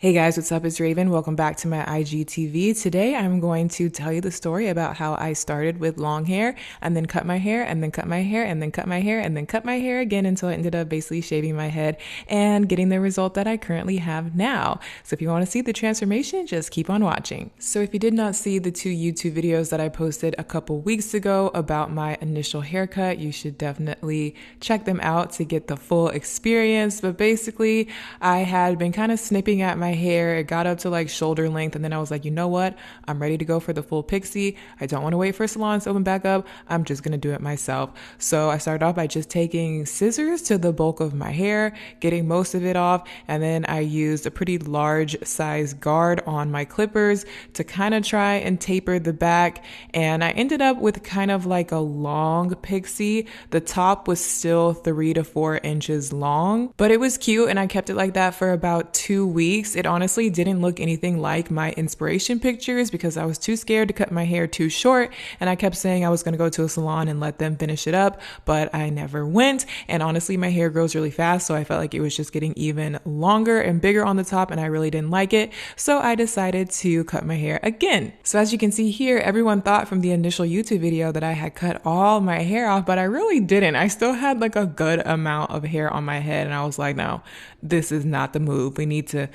Hey guys, what's up? It's Raven. Welcome back to my IGTV. Today I'm going to tell you the story about how I started with long hair and then cut my hair and then cut my hair and then cut my hair and then cut my hair again until I ended up basically shaving my head and getting the result that I currently have now. So if you want to see the transformation, just keep on watching. So if you did not see the two YouTube videos that I posted a couple weeks ago about my initial haircut, you should definitely check them out to get the full experience. But basically, I had been kind of snipping at my hair. It got up to like shoulder length, and then I was like, you know what? I'm ready to go for the full pixie. I don't want to wait for salons to open back up. I'm just gonna do it myself. So I started off by just taking scissors to the bulk of my hair, getting most of it off, and then I used a pretty large size guard on my clippers to kind of try and taper the back. And I ended up with kind of like a long pixie. The top was still 3 to 4 inches long, but it was cute, and I kept it like that for about 2 weeks. It honestly didn't look anything like my inspiration pictures because I was too scared to cut my hair too short, and I kept saying I was going to go to a salon and let them finish it up, but I never went. And honestly, my hair grows really fast, so I felt like it was just getting even longer and bigger on the top, and I really didn't like it. So I decided to cut my hair again. So as you can see here, everyone thought from the initial YouTube video that I had cut all my hair off, but I really didn't. I still had like a good amount of hair on my head, and I was like, no, this is not the move. We need to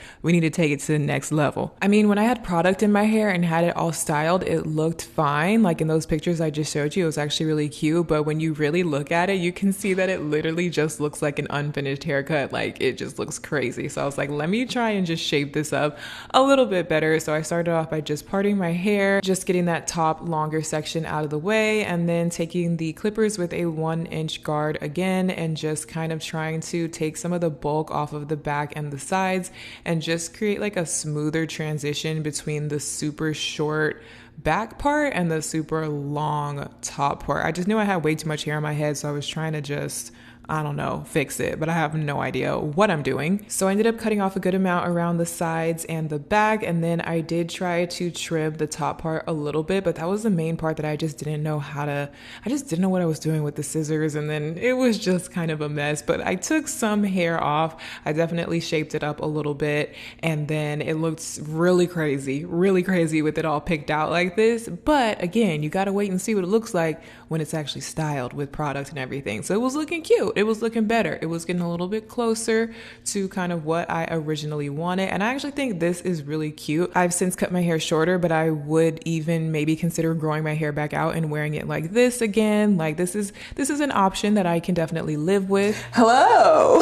take it to the next level. I mean, when I had product in my hair and had it all styled, it looked fine. Like in those pictures I just showed you, it was actually really cute. But when you really look at it, you can see that it literally just looks like an unfinished haircut. Like it just looks crazy. So I was like, let me try and just shape this up a little bit better. So I started off by just parting my hair, just getting that top longer section out of the way, and then taking the clippers with a 1-inch guard again and just kind of trying to take some of the bulk off of the back and the sides and just create like a smoother transition between the super short back part and the super long top part. I just knew I had way too much hair on my head, so I was trying to just, I don't know, fix it, but I have no idea what I'm doing. So I ended up cutting off a good amount around the sides and the back, and then I did try to trim the top part a little bit, but that was the main part that I just didn't know I just didn't know what I was doing with the scissors, and then it was just kind of a mess. But I took some hair off. I definitely shaped it up a little bit, and then it looked really crazy with it all picked out like this. But again, you gotta wait and see what it looks like when it's actually styled with product and everything. So it was looking cute. It was looking better. It was getting a little bit closer to kind of what I originally wanted. And I actually think this is really cute. I've since cut my hair shorter, but I would even maybe consider growing my hair back out and wearing it like this again. Like this is an option that I can definitely live with. Hello.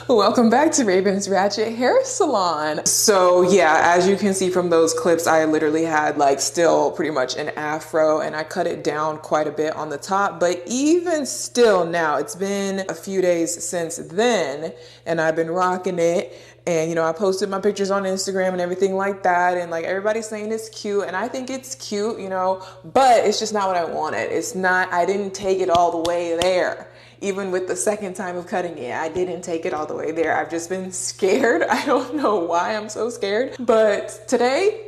Welcome back to Raven's Ratchet Hair Salon. So yeah, as you can see from those clips, I literally had like still pretty much an afro, and I cut it down quite a bit on the top. But even still now, it's been a few days since then, and I've been rocking it. And, you know, I posted my pictures on Instagram and everything like that. And like everybody's saying it's cute, and I think it's cute, you know, but it's just not what I wanted. It's not, I didn't take it all the way there. Even with the second time of cutting it, I didn't take it all the way there. I've just been scared. I don't know why I'm so scared. But today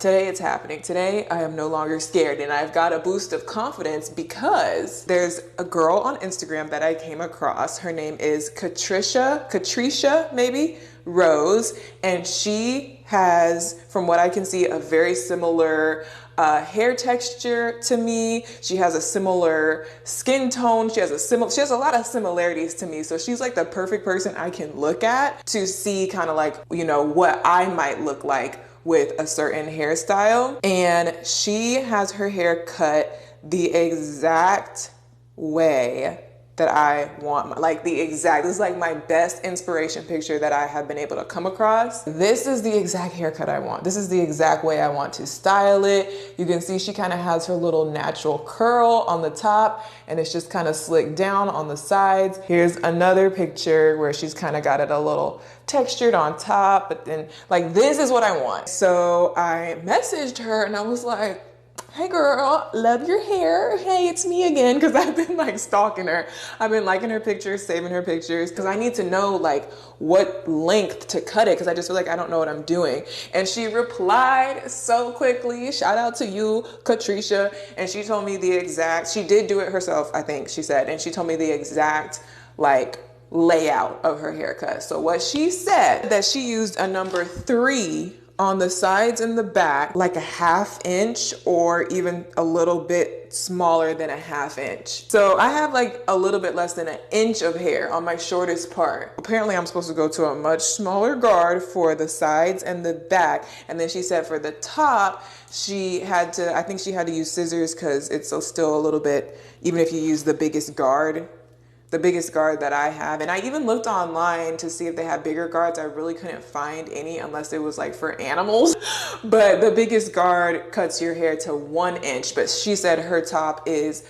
it's happening. Today, I am no longer scared, and I've got a boost of confidence because there's a girl on Instagram that I came across. Her name is Catricia, maybe, Rose, and she has, from what I can see, a very similar hair texture to me. She has a similar skin tone. She has a lot of similarities to me. So she's like the perfect person I can look at to see kind of like, you know, what I might look like with a certain hairstyle. And she has her hair cut the exact way that I want, like this is like my best inspiration picture that I have been able to come across. This is the exact haircut I want. This is the exact way I want to style it. You can see she kind of has her little natural curl on the top, and it's just kind of slicked down on the sides. Here's another picture where she's kind of got it a little textured on top, but then like this is what I want. So I messaged her and I was like, hey girl, love your hair. Hey, it's me again. Because I've been like stalking her. I've been liking her pictures, saving her pictures, because I need to know like what length to cut it, because I just feel like I don't know what I'm doing. And she replied so quickly. Shout out to you, Catricia. And she told me she did do it herself, I think she said. And she told me the exact like layout of her haircut. So what she said, that she used a number 3 on the sides and the back, like a 1/2 inch or even a little bit smaller than a 1/2 inch. So I have like a little bit less than an inch of hair on my shortest part. Apparently I'm supposed to go to a much smaller guard for the sides and the back. And then she said for the top, I think she had to use scissors because it's still a little bit, even if you use the biggest guard that I have. And I even looked online to see if they have bigger guards. I really couldn't find any unless it was like for animals. But the biggest guard cuts your hair to 1 inch. But she said her top is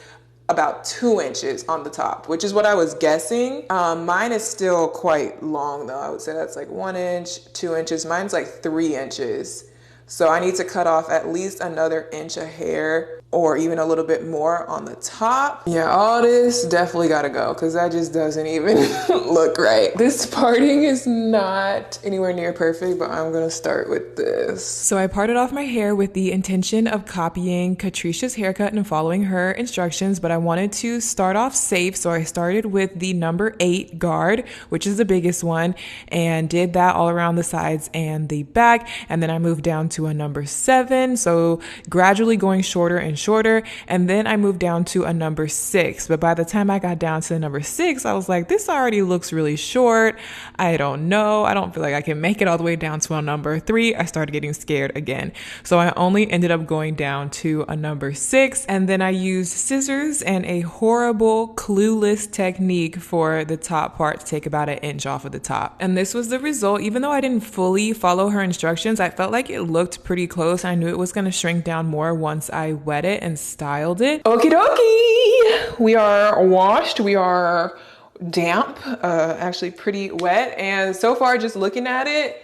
about 2 inches on the top, which is what I was guessing. Mine is still quite long though. I would say that's like 1 inch, 2 inches. Mine's like 3 inches. So I need to cut off at least another inch of hair or even a little bit more on the top. Yeah, all this definitely gotta go because that just doesn't even look right. This parting is not anywhere near perfect, but I'm gonna start with this. So I parted off my hair with the intention of copying Catricia's haircut and following her instructions, but I wanted to start off safe. So I started with the number 8 guard, which is the biggest one, and did that all around the sides and the back. And then I moved down to a number 7. So gradually going shorter and shorter. And then I moved down to a number 6. But by the time I got down to the number 6, I was like, this already looks really short. I don't know. I don't feel like I can make it all the way down to a number 3. I started getting scared again. So I only ended up going down to a number 6. And then I used scissors and a horrible clueless technique for the top part to take about an inch off of the top. And this was the result. Even though I didn't fully follow her instructions, I felt like it looked pretty close. I knew it was going to shrink down more once I wet it and styled it. Okie dokie. We are washed. We are damp, actually pretty wet. And so far, just looking at it,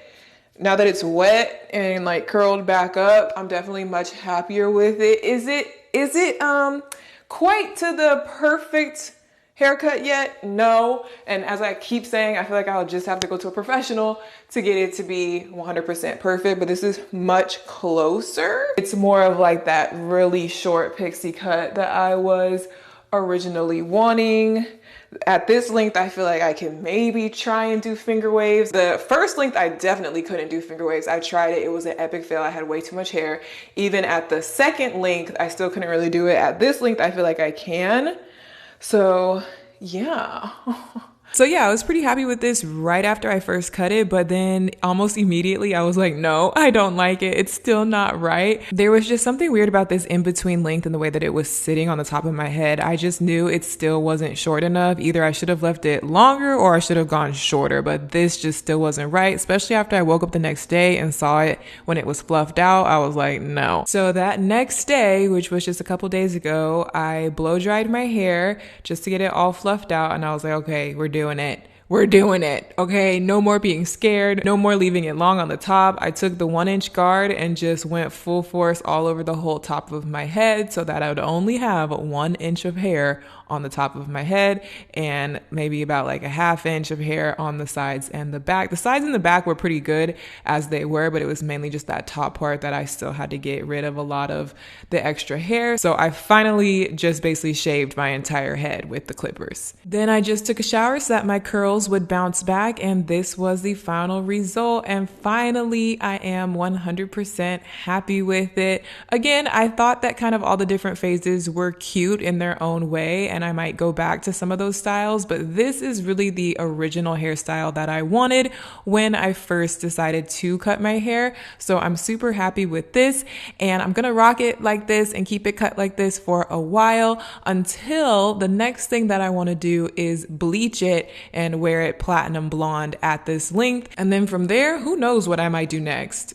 now that it's wet and like curled back up, I'm definitely much happier with it. Is it quite to the perfect haircut yet? No. And as I keep saying, I feel like I'll just have to go to a professional to get it to be 100% perfect, but this is much closer. It's more of like that really short pixie cut that I was originally wanting. At this length, I feel like I can maybe try and do finger waves. The first length, I definitely couldn't do finger waves. I tried it. It was an epic fail. I had way too much hair. Even at the second length, I still couldn't really do it. At this length, I feel like I can. So yeah. So yeah, I was pretty happy with this right after I first cut it, but then almost immediately I was like, no, I don't like it. It's still not right. There was just something weird about this in-between length and the way that it was sitting on the top of my head. I just knew it still wasn't short enough. Either I should have left it longer or I should have gone shorter, but this just still wasn't right, especially after I woke up the next day and saw it when it was fluffed out. I was like, no. So that next day, which was just a couple days ago, I blow dried my hair just to get it all fluffed out. And I was like, okay, we're doing it. We're doing it. Okay. No more being scared. No more leaving it long on the top. I took the 1 inch guard and just went full force all over the whole top of my head so that I would only have 1 inch of hair on the top of my head and maybe about like a 1/2 inch of hair on the sides and the back. The sides and the back were pretty good as they were, but it was mainly just that top part that I still had to get rid of a lot of the extra hair. So I finally just basically shaved my entire head with the clippers. Then I just took a shower so that my curls would bounce back, and this was the final result. And finally, I am 100% happy with it. Again, I thought that kind of all the different phases were cute in their own way, and I might go back to some of those styles, but this is really the original hairstyle that I wanted when I first decided to cut my hair. So I'm super happy with this, and I'm gonna rock it like this and keep it cut like this for a while until the next thing that I want to do is bleach it and wear it platinum blonde at this length. And then from there, who knows what I might do next.